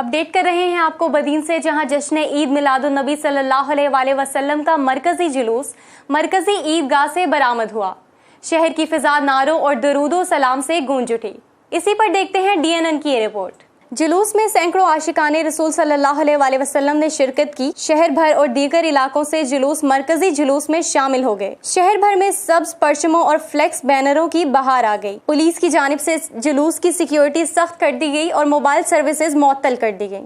Update कर रहे हैं आपको बदीन से, जहां जश्न ईद मिलादुन नबी सल्लल्लाहु अलैहि वसल्लम का मरकजी जुलूस मरकजी ईदगाह से बरामद हुआ। शहर की फिजा नारों और दरूदो सलाम से गूंज उठी। इसी पर देखते हैं डीएनएन की ये रिपोर्ट। जुलूस में सैकड़ों आशिकाने रसूल सल्लल्लाहु अलैहि वसल्लम ने शिरकत की। शहर भर और दीगर इलाकों से जुलूस मरकजी जुलूस में शामिल हो गए। शहर भर में सब्ज परचमों और फ्लेक्स बैनरों की बहार आ गई। पुलिस की जानिब से जुलूस की सिक्योरिटी सख्त कर दी गई और मोबाइल सर्विसेज मुअत्तल कर दी गई।